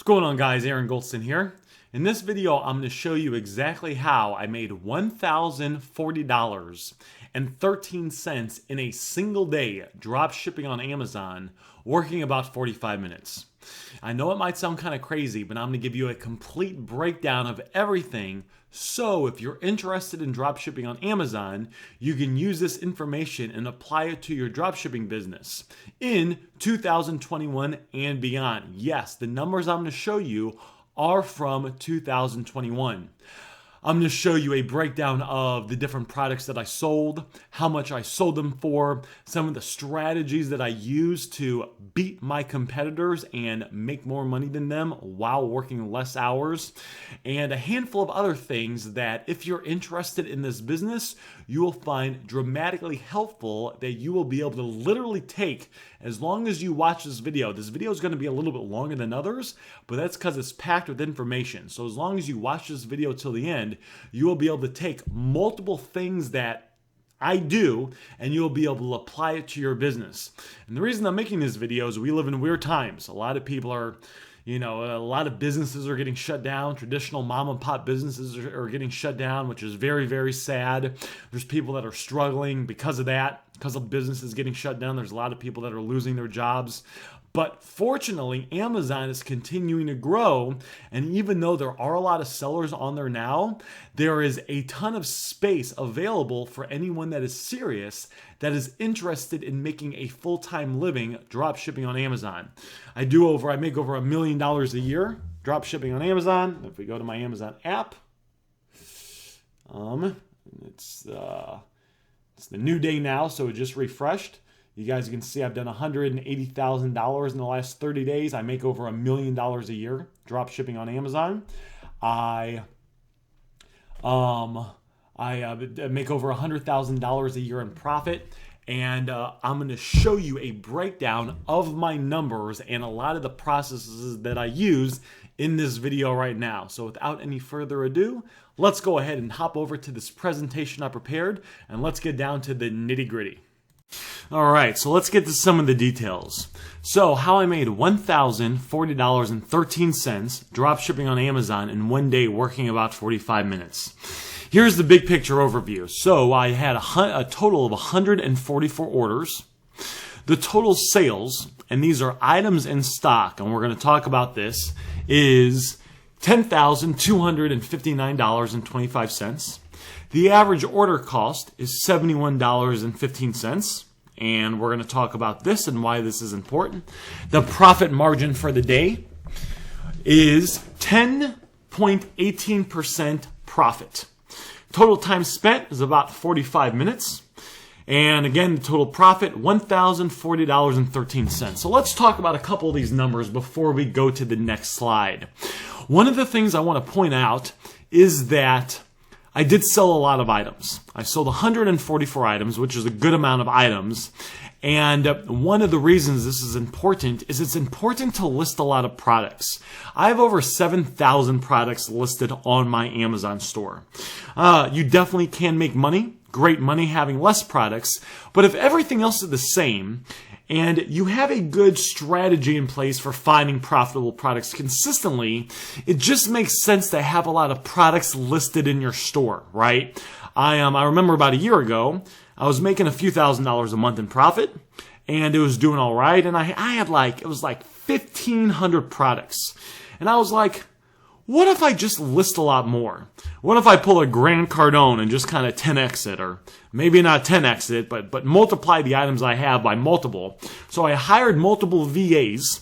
going on, guys? Aaron Goldsten here. In this video, I'm going to show you exactly how I made $1,040.13 in a single day drop shipping on Amazon, working about 45 minutes. I know it might sound kind of crazy, but I'm going to give you a complete breakdown of everything. So if you're interested in drop shipping on Amazon, you can use this information and apply it to your drop shipping business in 2021 and beyond. Yes, the numbers I'm going to show you are from 2021. I'm going to show you a breakdown of the different products that I sold, how much I sold them for, some of the strategies that I used to beat my competitors and make more money than them while working less hours, and a handful of other things that if you're interested in this business, you will find dramatically helpful that you will be able to literally take as long as you watch this video. This video is going to be a little bit longer than others, but that's because it's packed with information. So as long as you watch this video till the end, you will be able to take multiple things that I do and you'll be able to apply it to your business. And the reason I'm making this video is we live in weird times. A lot of people are, a lot of businesses are getting shut down. Traditional mom and pop businesses are getting shut down, which is very, very sad. There's people that are struggling because of that, because of businesses getting shut down. There's a lot of people that are losing their jobs. But fortunately, Amazon is continuing to grow, and even though there are a lot of sellers on there now, there is a ton of space available for anyone that is serious, that is interested in making a full-time living drop shipping on Amazon. I make over $1 million a year drop shipping on Amazon. If we go to my Amazon app, it's the new day now, so it just refreshed. You guys can see I've done $180,000 in the last 30 days. I make over $1 million a year drop shipping on Amazon. I make over $100,000 a year in profit. And I'm going to show you a breakdown of my numbers and a lot of the processes that I use in this video right now. So without any further ado, let's go ahead and hop over to this presentation I prepared and let's get down to the nitty-gritty. All right, so let's get to some of the details. So how I made $1,040.13 drop shipping on Amazon in one day, working about 45 minutes. Here's the big picture overview. So I had a total of 144 orders. The total sales, and these are items in stock, and we're going to talk about this, is $10,259.25. The average order cost is $71.15, and we're going to talk about this and why this is important. The profit margin for the day is 10.18% profit. Total time spent is about 45 minutes. And again, the total profit, $1,040.13. So let's talk about a couple of these numbers before we go to the next slide. One of the things I want to point out is that I did sell a lot of items. I sold 144 items, which is a good amount of items. And one of the reasons this is important is it's important to list a lot of products. I have over 7,000 products listed on my Amazon store. You definitely can make money, great money having less products, but if everything else is the same, and you have a good strategy in place for finding profitable products consistently, it just makes sense to have a lot of products listed in your store, right? I remember about a year ago, I was making a few $1,000s a month in profit, and it was doing all right, and I had it was like 1,500 products. And I was like, what if I just list a lot more? What if I pull a Grant Cardone and just kind of 10x it, or maybe not 10x it, but multiply the items I have by multiple? So I hired multiple VAs.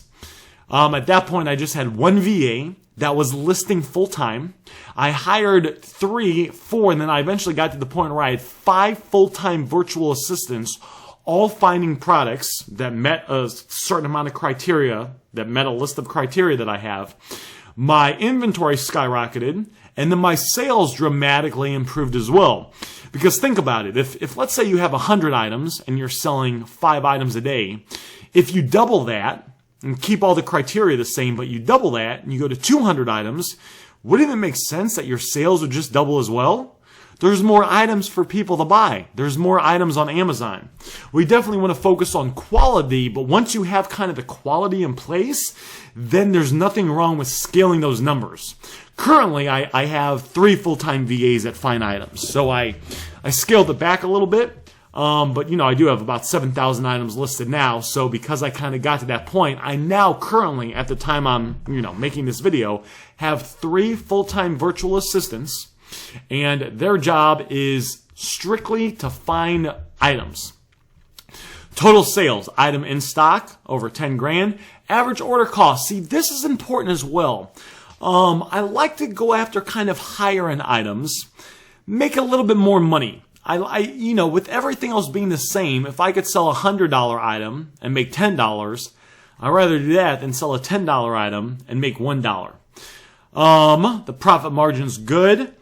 At that point, I just had one VA that was listing full-time. I hired 3, 4, and then I eventually got to the point where I had 5 full-time virtual assistants, all finding products that met a certain amount of criteria, that met a list of criteria that I have. My inventory skyrocketed, and then my sales dramatically improved as well. Because think about it, if let's say you have 100 items and you're selling 5 items a day, if you double that and keep all the criteria the same, but you double that and you go to 200 items, wouldn't it make sense that your sales would just double as well? there's more items for people to buy. There's more items on Amazon. We definitely want to focus on quality, but once you have kind of the quality in place, then there's nothing wrong with scaling those numbers. Currently, I have 3 full-time VAs at Fine Items, so I scaled it back a little bit. But I do have about 7,000 items listed now. So because I kind of got to that point, I now currently, at the time I'm, making this video, have 3 full-time virtual assistants, and their job is strictly to find items. Total sales, item in stock, over 10 grand. Average order cost. See, this is important as well. I like to go after kind of higher end items, make a little bit more money. With everything else being the same, if I could sell a $100 item and make $10, I'd rather do that than sell a $10 item and make $1. The profit margin's good.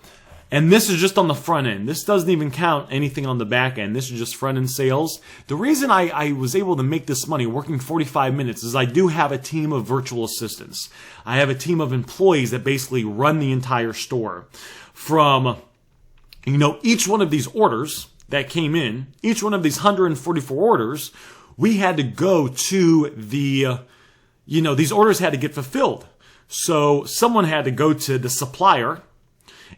And this is just on the front end. This doesn't even count anything on the back end. This is just front end sales. The reason I was able to make this money working 45 minutes is I do have a team of virtual assistants. I have a team of employees that basically run the entire store. From, each one of these orders that came in, each one of these 144 orders, we had to go to the, these orders had to get fulfilled. So someone had to go to the supplier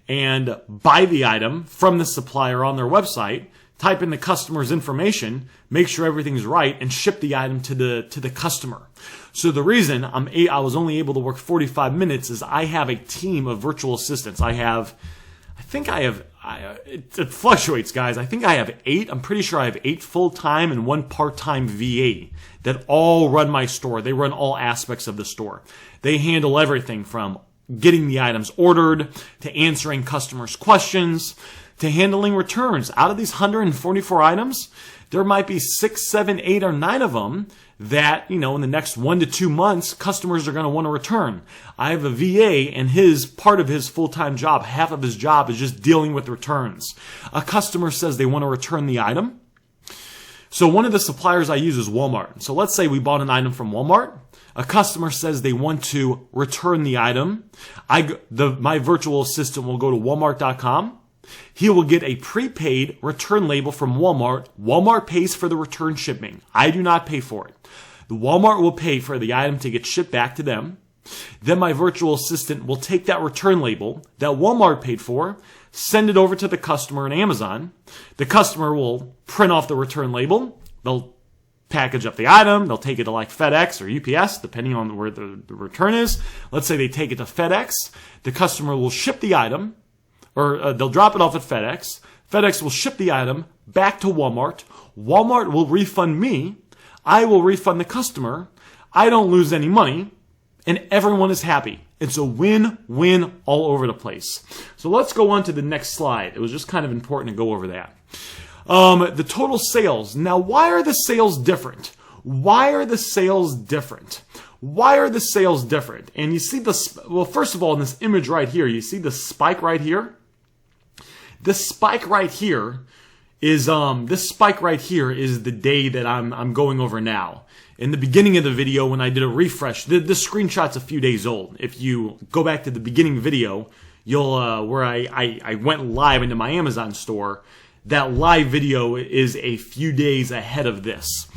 and buy the item from the supplier on their website, type in the customer's information, make sure everything's right, and ship the item to the customer. So the reason I was only able to work 45 minutes is I have a team of virtual assistants. It fluctuates, guys. I think I have 8. I'm pretty sure I have 8 full-time and 1 part-time VA that all run my store. They run all aspects of the store. They handle everything from getting the items ordered, to answering customers' questions, to handling returns. Out of these 144 items, there might be 6, 7, 8, or 9 of them that, in the next 1 to 2 months, customers are going to want to return. I have a VA, and part of his full-time job, half of his job is just dealing with returns. A customer says they want to return the item. So one of the suppliers I use is Walmart. So let's say we bought an item from Walmart. A customer says they want to return the item. My virtual assistant will go to Walmart.com. He will get a prepaid return label from Walmart. Walmart pays for the return shipping. I do not pay for it. The Walmart will pay for the item to get shipped back to them. Then my virtual assistant will take that return label that Walmart paid for, send it over to the customer in Amazon. The customer will print off the return label. They'll package up the item. They'll take it to like FedEx or UPS, depending on where the return is. Let's say they take it to FedEx. The customer will ship the item, or they'll drop it off at FedEx. FedEx will ship the item back to Walmart. Walmart will refund me. I will refund the customer. I don't lose any money, and everyone is happy. It's a win-win all over the place. So let's go on to the next slide. It was just kind of important to go over that. The total sales. Now, why are the sales different? Why are the sales different? Why are the sales different? And you see first of all, in this image right here, you see the spike right here? This spike right here is the day that I'm going over now. In the beginning of the video, when I did a refresh, this screenshot's a few days old. If you go back to the beginning video, you'll where I went live into my Amazon store. That live video is a few days ahead of this.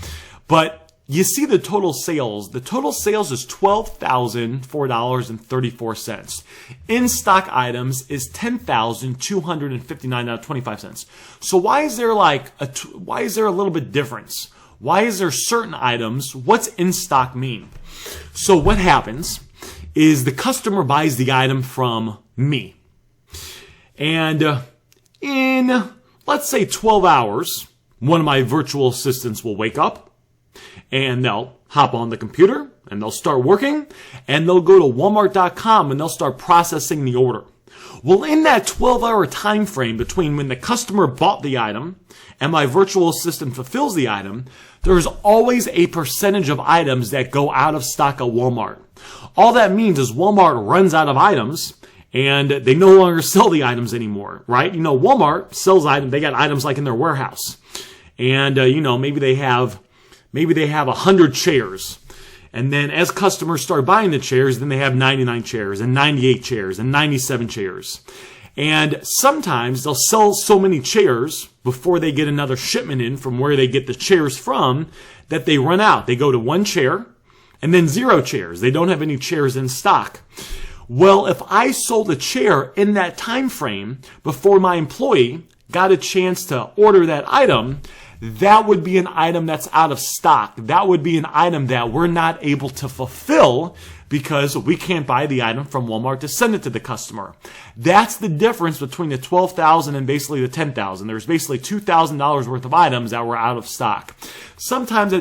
But you see the total sales. The total sales is $12,004.34. In-stock items is $10,259.25. So why is there a little bit difference? Why is there certain items? What's in stock mean? So what happens is the customer buys the item from me. And in, let's say, 12 hours, one of my virtual assistants will wake up and they'll hop on the computer and they'll start working and they'll go to Walmart.com and they'll start processing the order. Well, in that 12-hour time frame between when the customer bought the item and my virtual assistant fulfills the item, there's always a percentage of items that go out of stock at Walmart. All that means is Walmart runs out of items and they no longer sell the items anymore, right? Walmart sells items. They got items like in their warehouse. And, maybe they have 100 chairs. And then as customers start buying the chairs, then they have 99 chairs and 98 chairs and 97 chairs. And sometimes they'll sell so many chairs before they get another shipment in from where they get the chairs from that they run out. They go to one chair and then 0 chairs. They don't have any chairs in stock. Well, if I sold a chair in that time frame before my employee got a chance to order that item, that would be an item that's out of stock. That would be an item that we're not able to fulfill because we can't buy the item from Walmart to send it to the customer. That's the difference between the $12,000 and basically the $10,000. There's basically $2,000 worth of items that were out of stock. Sometimes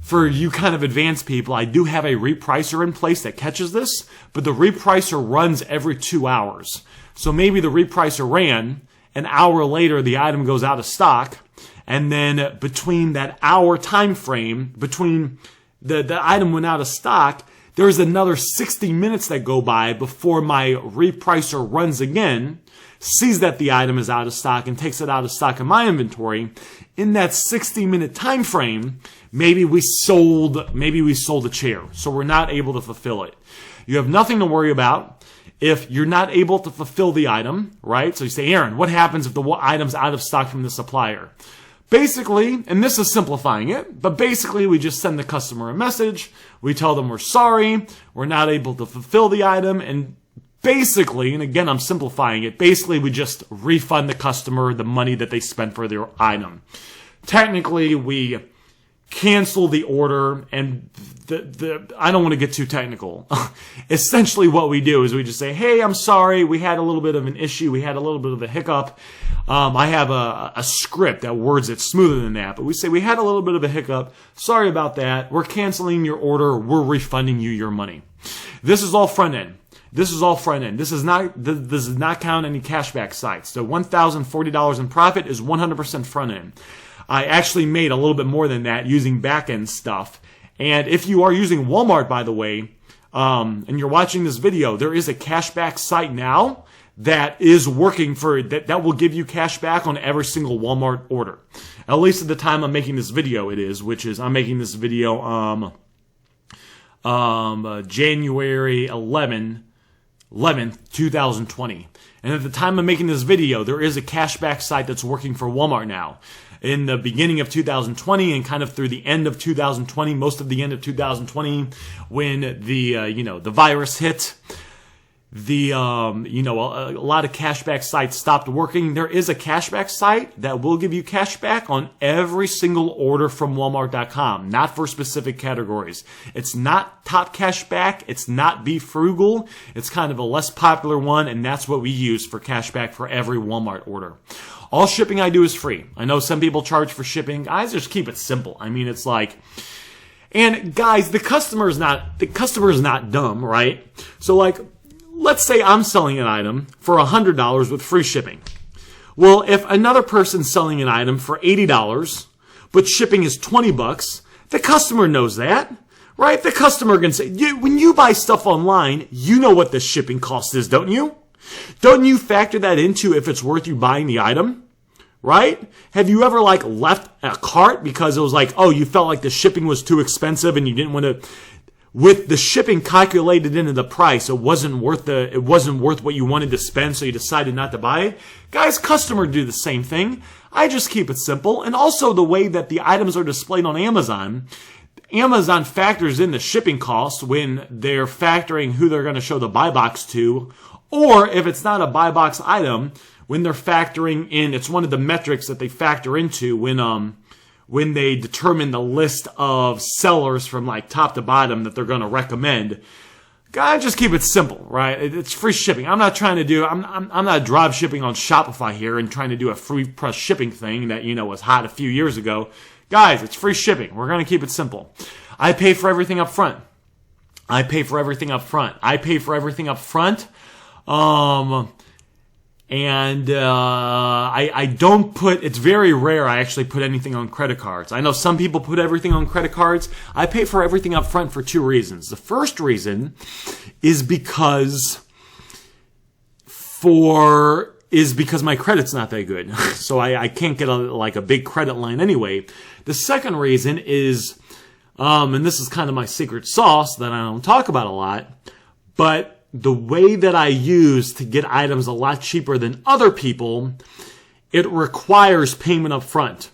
for you kind of advanced people, I do have a repricer in place that catches this, but the repricer runs every 2 hours. So maybe the repricer ran, an hour later the item goes out of stock, and then between that hour time frame, between the item went out of stock, there's another 60 minutes that go by before my repricer runs again, sees that the item is out of stock and takes it out of stock in my inventory. In that 60-minute time frame, maybe we sold a chair, so we're not able to fulfill it. You have nothing to worry about if you're not able to fulfill the item, right? So you say, Aaron, what happens if the item's out of stock from the supplier? Basically, and this is simplifying it, but basically we just send the customer a message. We tell them we're sorry, we're not able to fulfill the item, and basically, and again I'm simplifying it, basically we just refund the customer the money that they spent for their item. Technically, we cancel the order, and I don't want to get too technical. Essentially what we do is we just say, hey, I'm sorry, we had a little bit of an issue, we had a little bit of a hiccup. I have a script that words it smoother than that, but we say we had a little bit of a hiccup, sorry about that, we're canceling your order, we're refunding you your money. This is all front end. This is all front end. This does not count any cashback sites. The $1,040 in profit is 100% front end. I actually made a little bit more than that using back end stuff. And if you are using Walmart, by the way, and you're watching this video, there is a cashback site now that is working that will give you cash back on every single Walmart order. At least at the time I'm making this video, it is, which is I'm making this video January 11th, 2020. And at the time I'm making this video, there is a cashback site that's working for Walmart now. In the beginning of 2020 and kind of through the end of 2020, most of the end of 2020, when the virus hit, a lot of cashback sites stopped working. There is a cashback site that will give you cashback on every single order from Walmart.com, not for specific categories. It's not top cashback. It's not Be Frugal. It's kind of a less popular one, and that's what we use for cashback for every Walmart order. All shipping I do is free. I know some people charge for shipping. I just keep it simple. I mean, it's like, and guys, the customer is not dumb, right? So like, let's say I'm selling an item for $100 with free shipping. Well, if another person's selling an item for $80, but shipping is $20, the customer knows that, right? The customer can say, when you buy stuff online, you know what the shipping cost is, don't you? Don't you factor that into if it's worth you buying the item? Right? Have you ever left a cart because it was you felt like the shipping was too expensive and you didn't want to, with the shipping calculated into the price, it wasn't worth what you wanted to spend, so you decided not to buy it? Guys, customers do the same thing. I just keep it simple. And also the way that the items are displayed on Amazon factors in the shipping costs when they're factoring who they're going to show the buy box to, or if it's not a buy box item, when they're factoring in, it's one of the metrics that they factor into when they determine the list of sellers from top to bottom that they're going to recommend. Guys, just keep it simple, right? It's free shipping. I'm not drop shipping on Shopify here and trying to do a free plus shipping thing that was hot a few years ago. Guys, it's free shipping. We're going to keep it simple. I pay for everything up front. I don't put, it's very rare I actually put anything on credit cards. I know some people put everything on credit cards. I pay for everything up front for 2 reasons. The first reason is because my credit's not that good. So I can't get a big credit line anyway. The second reason is, and this is kind of my secret sauce that I don't talk about a lot, but the way that I use to get items a lot cheaper than other people, it requires payment up front.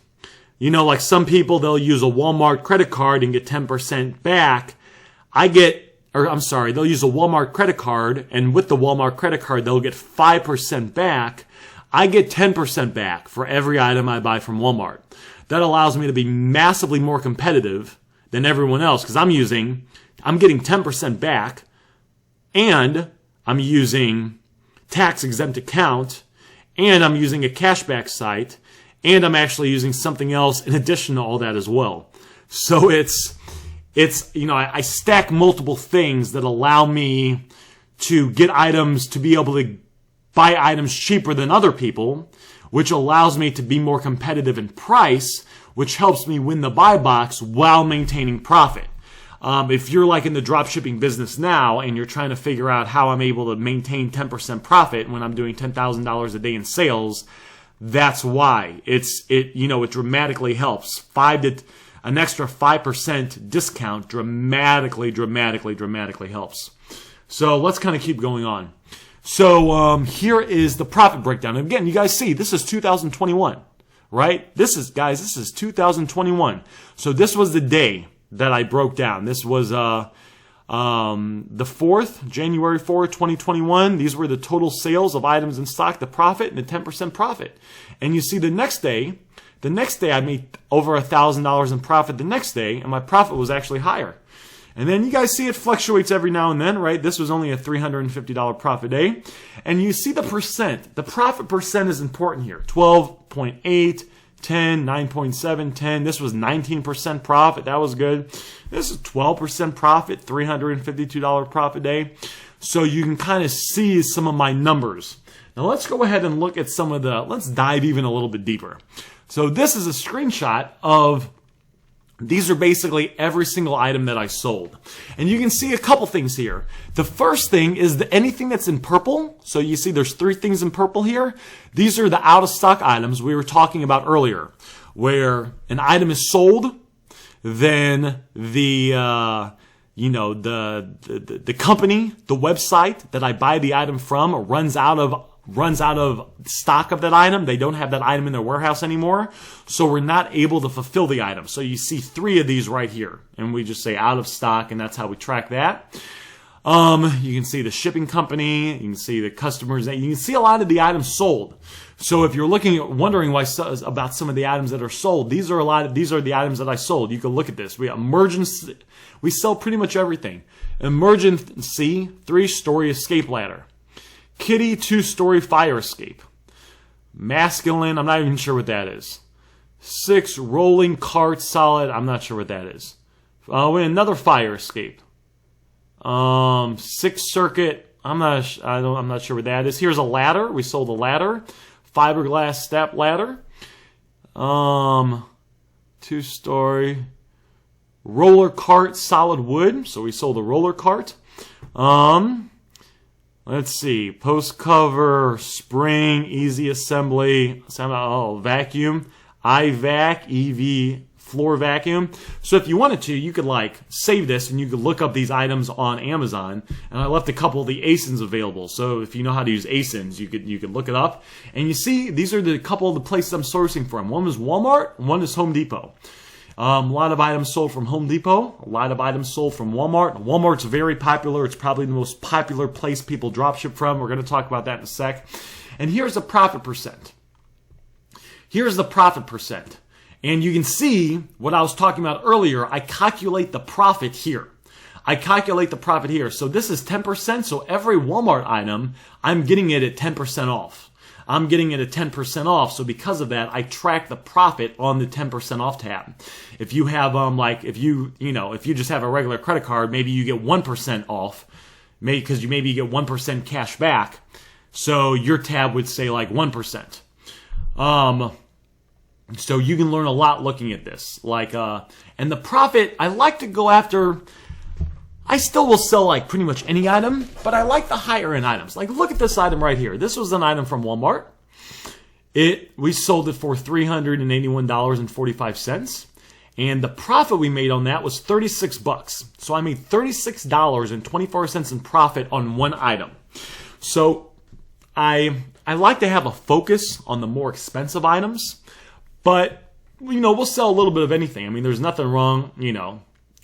You know, like some people, they'll use a Walmart credit card and get 10% back. They'll use a Walmart credit card, and with the Walmart credit card, they'll get 5% back. I get 10% back for every item I buy from Walmart. That allows me to be massively more competitive than everyone else because I'm getting 10% back, and I'm using tax-exempt account, and I'm using a cashback site, and I'm actually using something else in addition to all that as well. So it's I stack multiple things that allow me to get items, to be able to buy items cheaper than other people, which allows me to be more competitive in price, which helps me win the buy box while maintaining profit. If you're like in the dropshipping business now and you're trying to figure out how I'm able to maintain 10% profit when I'm doing $10,000 a day in sales, that's why. It dramatically helps. An extra 5% discount dramatically helps. So let's kind of keep going on. So here is the profit breakdown. And again, you guys see, this is 2021, right? This is 2021. So this was the day that I broke down. This was the 4th, January 4th, 2021. These were the total sales of items in stock, the profit, and the 10% profit. And you see the next day I made over $1,000 in profit the next day, and my profit was actually higher. And then you guys see it fluctuates every now and then, right? This was only a $350 profit day. And you see the percent. The profit percent is important here. 12.8, 10, 9.7, 10. This was 19% profit. That was good. This is 12% profit, $352 profit day. So you can kind of see some of my numbers. Now let's go ahead and look at let's dive even a little bit deeper. So this is a screenshot of, these are basically every single item that I sold. And you can see a couple things here. The first thing is anything that's in purple. So you see there's 3 things in purple here. These are the out of stock items we were talking about earlier, where an item is sold, then the company, the website that I buy the item from runs out of stock of that item. They don't have that item in their warehouse anymore. So we're not able to fulfill the item. So you see 3 of these right here. And we just say out of stock, and that's how we track that. You can see the shipping company. You can see the customers. You can see a lot of the items sold. So if you're wondering about some of the items that are sold, these are the items that I sold. You can look at this. We sell pretty much everything. Emergency 3-story escape ladder. Kitty 2-story fire escape. Masculine, I'm not even sure what that is. 6 rolling cart solid, I'm not sure what that is. Another fire escape. 6 circuit, I'm not sure what that is. Here's a ladder. We sold a ladder. Fiberglass step ladder. 2-story roller cart solid wood. So we sold a roller cart. Let's see, post cover, spring, easy assembly, vacuum, iVac, EV, floor vacuum. So if you wanted to, you could save this and you could look up these items on Amazon. And I left a couple of the ASINs available. So if you know how to use ASINs, you could look it up. And you see, these are the couple of the places I'm sourcing from. One is Walmart, one is Home Depot. A lot of items sold from Home Depot, a lot of items sold from Walmart. Walmart's very popular. It's probably the most popular place people dropship from. We're going to talk about that in a sec. And here's the profit percent. Here's the profit percent. And you can see what I was talking about earlier. I calculate the profit here. So this is 10%. So every Walmart item, I'm getting it at 10% off. I'm getting it at 10% off. So because of that, I track the profit on the 10% off tab. If you have, if you just have a regular credit card, maybe you get 1% off, because you get 1% cash back. So your tab would say 1%. So you can learn a lot looking at this. And the profit, I like to go after. I still will sell pretty much any item, but I like the higher end items. Look at this item right here. This was an item from Walmart. We sold it for $381.45. And the profit we made on that was 36 bucks. So I made $36.24 in profit on one item. So I like to have a focus on the more expensive items, but we'll sell a little bit of anything. I mean, there's nothing wrong,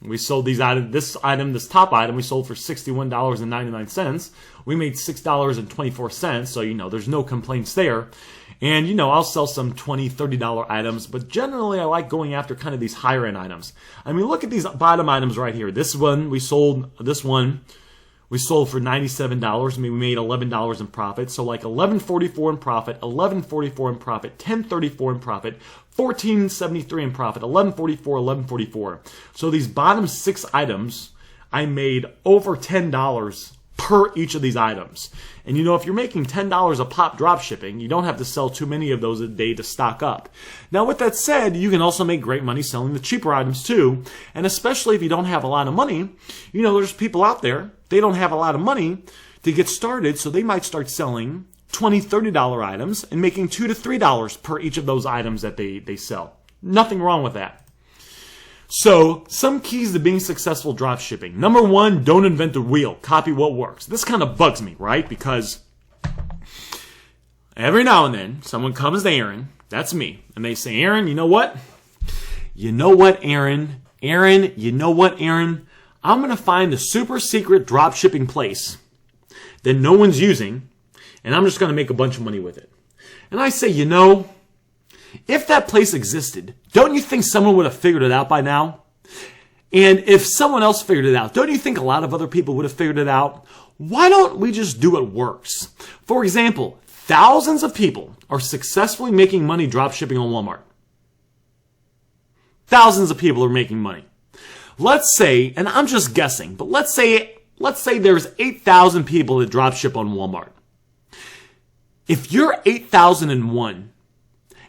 We sold these items, this top item, we sold for $61.99. We made $6.24, so there's no complaints there. And I'll sell some $20, $30 items, but generally I like going after kind of these higher end items. I mean, look at these bottom items right here. This one we sold for $97. I mean, we made $11 in profit. So like $11.44 in profit, $11.44 in profit, $10.34 in profit, $14.73 in profit, $11.44, $11.44. So these bottom 6 items, I made over $10 per each of these items. And if you're making $10 a pop drop shipping, you don't have to sell too many of those a day to stock up. Now, with that said, you can also make great money selling the cheaper items too. And especially if you don't have a lot of money, there's people out there, they don't have a lot of money to get started, so they might start selling $20, $30 items and making $2 to $3 per each of those items that they sell. Nothing wrong with that. So, some keys to being successful drop shipping. Number 1, don't invent the wheel. Copy what works. This kind of bugs me, right? Because every now and then, someone comes to Aaron, that's me, and they say, Aaron, you know what? You know what, Aaron? Aaron, you know what, Aaron? I'm going to find the super secret drop shipping place that no one's using, and I'm just going to make a bunch of money with it. And I say, if that place existed, don't you think someone would have figured it out by now? And if someone else figured it out, don't you think a lot of other people would have figured it out? Why don't we just do what works? For example, thousands of people are successfully making money drop shipping on Walmart. Thousands of people are making money. Let's say, and I'm just guessing, but let's say there's 8,000 people that drop ship on Walmart. If you're 8,001,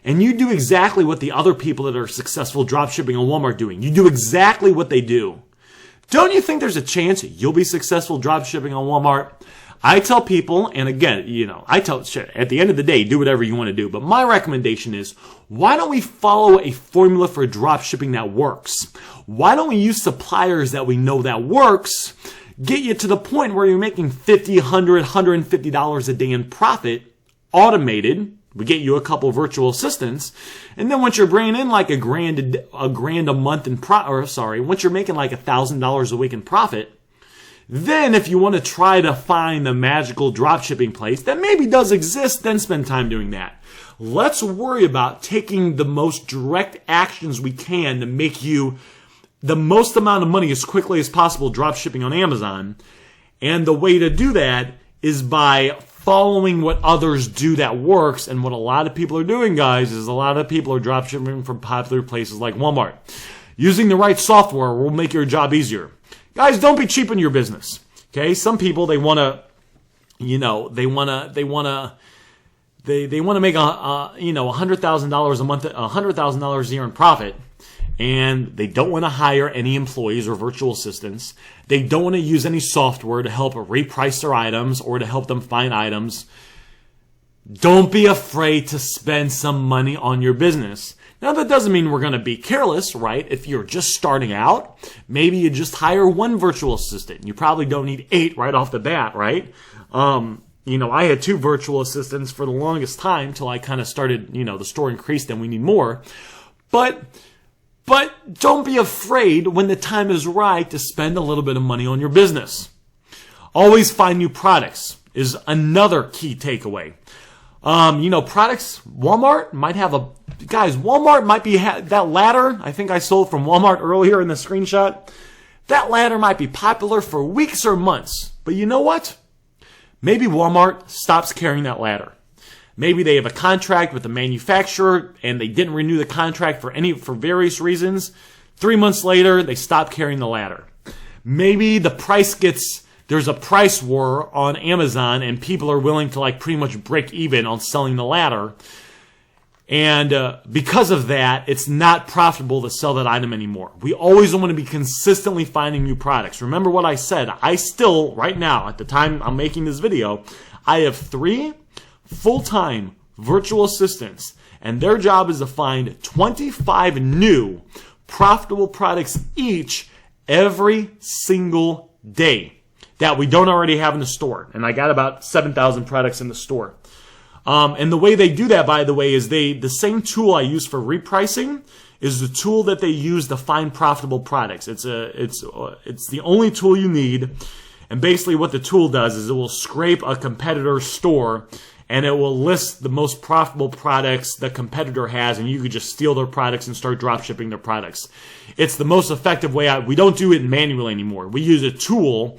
and you do exactly what the other people that are successful dropshipping on Walmart are doing, you do exactly what they do, don't you think there's a chance you'll be successful dropshipping on Walmart? I tell people, and again, at the end of the day, do whatever you want to do, but my recommendation is, why don't we follow a formula for dropshipping that works? Why don't we use suppliers that we know that works, get you to the point where you're making $50, $100, $150 a day in profit, automated. We get you a couple virtual assistants, and then once you're bringing in like a grand a month in once you're making like $1,000 a week in profit, then if you want to try to find the magical dropshipping place that maybe does exist, then spend time doing that. Let's worry about taking the most direct actions we can to make you the most amount of money as quickly as possible dropshipping on Amazon, and the way to do that is by following what others do that works. And what a lot of people are doing, guys, is a lot of people are dropshipping from popular places like Walmart. Using the right software will make your job easier. Guys, don't be cheap in your business. Okay? Some people, they want to make $100,000 a month, $100,000 a year in profit. And they don't want to hire any employees or virtual assistants. They don't want to use any software to help reprice their items or to help them find items. Don't be afraid to spend some money on your business. Now, that doesn't mean we're going to be careless, right? If you're just starting out, maybe you just hire one virtual assistant. You probably don't need 8 right off the bat, right? I had 2 virtual assistants for the longest time till I kind of started, the store increased and we need more. But don't be afraid when the time is right to spend a little bit of money on your business. Always find new products is another key takeaway. Products, Walmart might have Walmart might be, that ladder, I think I sold from Walmart earlier in the screenshot. That ladder might be popular for weeks or months. But you know what? Maybe Walmart stops carrying that ladder. Maybe they have a contract with the manufacturer and they didn't renew the contract for various reasons. 3 months later, they stop carrying the ladder. Maybe there's a price war on Amazon and people are willing to pretty much break even on selling the ladder. And because of that, it's not profitable to sell that item anymore. We always want to be consistently finding new products. Remember what I said. I still, right now, at the time I'm making this video, I have 3 full-time virtual assistants, and their job is to find 25 new profitable products each every single day that we don't already have in the store. And I got about 7,000 products in the store. And the way they do that, by the way, is the same tool I use for repricing is the tool that they use to find profitable products. It's the only tool you need. And basically what the tool does is it will scrape a competitor's store and it will list the most profitable products the competitor has, and you could just steal their products and start drop shipping their products. It's the most effective way. We don't do it manually anymore. We use a tool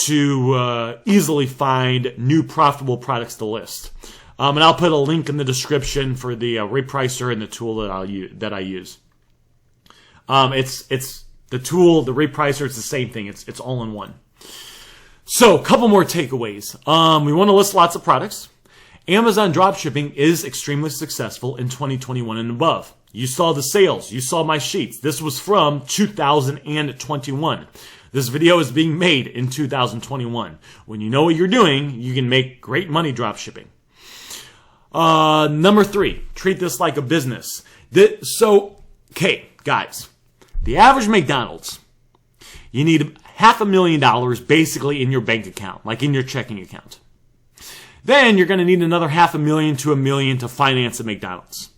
to easily find new profitable products to list. And I'll put a link in the description for the repricer and the tool that I use. It's the tool, the repricer. It's the same thing. It's all in one. So, a couple more takeaways. We want to list lots of products. Amazon dropshipping is extremely successful in 2021 and above. You saw the sales. You saw my sheets. This was from 2021. This video is being made in 2021. When you know what you're doing, you can make great money dropshipping. Number 3, treat this like a business. Okay, guys, the average McDonald's, you need $500,000 basically in your bank account, like in your checking account. Then you're going to need another $500,000 to $1 million to finance a McDonald's.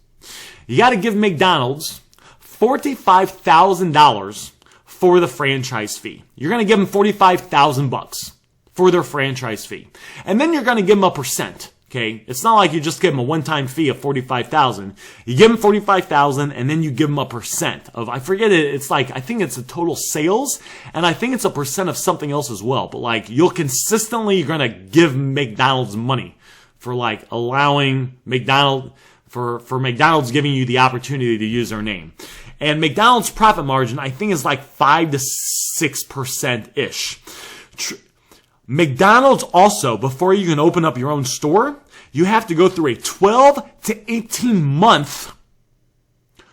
You got to give McDonald's $45,000 for the franchise fee. You're going to give them $45,000 for their franchise fee. And then you're going to give them a percent. Okay, it's not like you just give them a one-time fee of $45,000. You give them $45,000, and then you give them a percent of, I forget it. It's like, I think it's the total sales, and I think it's a percent of something else as well. But like, you're gonna give McDonald's money for like allowing for McDonald's giving you the opportunity to use their name. And McDonald's profit margin, I think, is like 5 to 6% ish. McDonald's also, before you can open up your own store, you have to go through a 12 to 18 month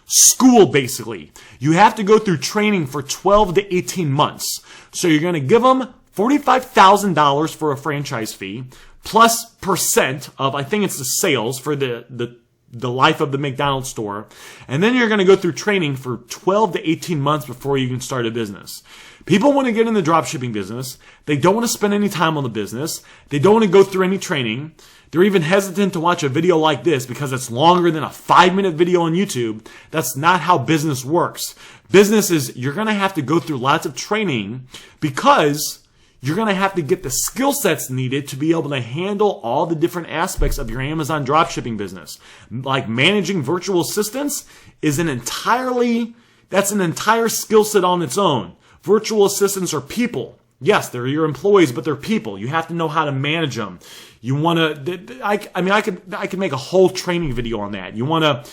school, basically. You have to go through training for 12 to 18 months. So you're going to give them $45,000 for a franchise fee, plus percent of, I think it's the sales for the life of the McDonald's store. And then you're going to go through training for 12 to 18 months before you can start a business. People want to get in the dropshipping business. They don't want to spend any time on the business. They don't want to go through any training. They're even hesitant to watch a video like this because it's longer than a 5-minute video on YouTube. That's not how business works. Business is, you're going to have to go through lots of training because you're going to have to get the skill sets needed to be able to handle all the different aspects of your Amazon dropshipping business. Like managing virtual assistants is that's an entire skill set on its own. Virtual assistants are people. Yes, they're your employees, but they're people. You have to know how to manage them. You want to, I could make a whole training video on that. You want to,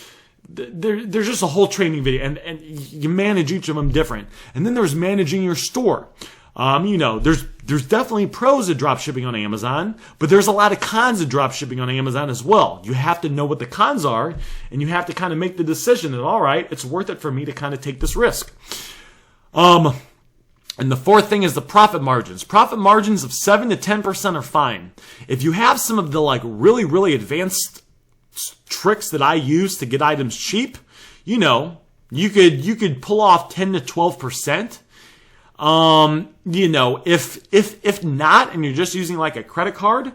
there's just a whole training video, and you manage each of them different. And then there's managing your store. There's definitely pros of dropshipping on Amazon, but there's a lot of cons of dropshipping on Amazon as well. You have to know what the cons are, and you have to kind of make the decision that, all right, it's worth it for me to kind of take this risk. And the fourth thing is the profit margins. Profit margins of 7 to 10% are fine. If you have some of the like really, really advanced tricks that I use to get items cheap, you could pull off 10 to 12%. If not, and you're just using like a credit card,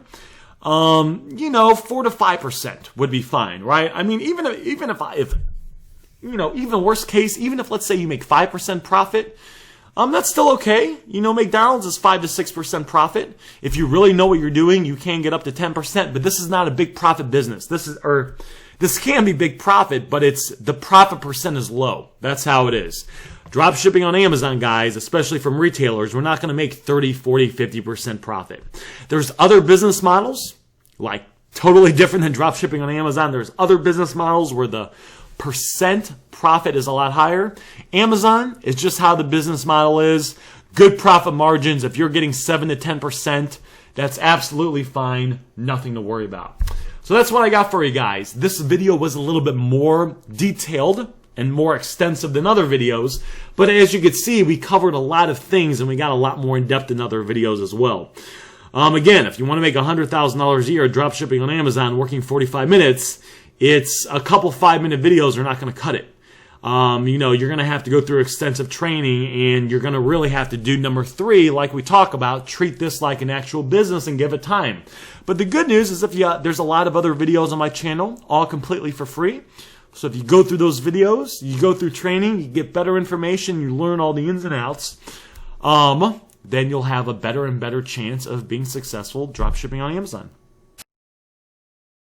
4 to 5% would be fine, right? I mean, even worst case, even if let's say you make 5% profit, that's still okay. McDonald's is 5 to 6% profit. If you really know what you're doing, you can get up to 10%, but this is not a big profit business. This can be big profit, but the profit percent is low. That's how it is. Drop shipping on Amazon, guys, especially from retailers, we're not going to make 30, 40, 50% profit. There's other business models, like totally different than drop shipping on Amazon. There's other business models where the percent profit is a lot higher. Amazon is just how the business model is. Good profit margins. If you're getting 7 to 10%, that's absolutely fine. Nothing to worry about. So that's what I got for you guys. This video was a little bit more detailed and more extensive than other videos, but as you can see, we covered a lot of things and we got a lot more in depth in other videos as well. Again, if you want to make $100,000 a year drop shipping on Amazon working 45 minutes, it's a couple 5-minute videos are not going to cut it. You're going to have to go through extensive training, and you're going to really have to do number 3, like we talk about, treat this like an actual business and give it time. But the good news is there's a lot of other videos on my channel, all completely for free. So if you go through those videos, you go through training, you get better information, you learn all the ins and outs, then you'll have a better and better chance of being successful dropshipping on Amazon.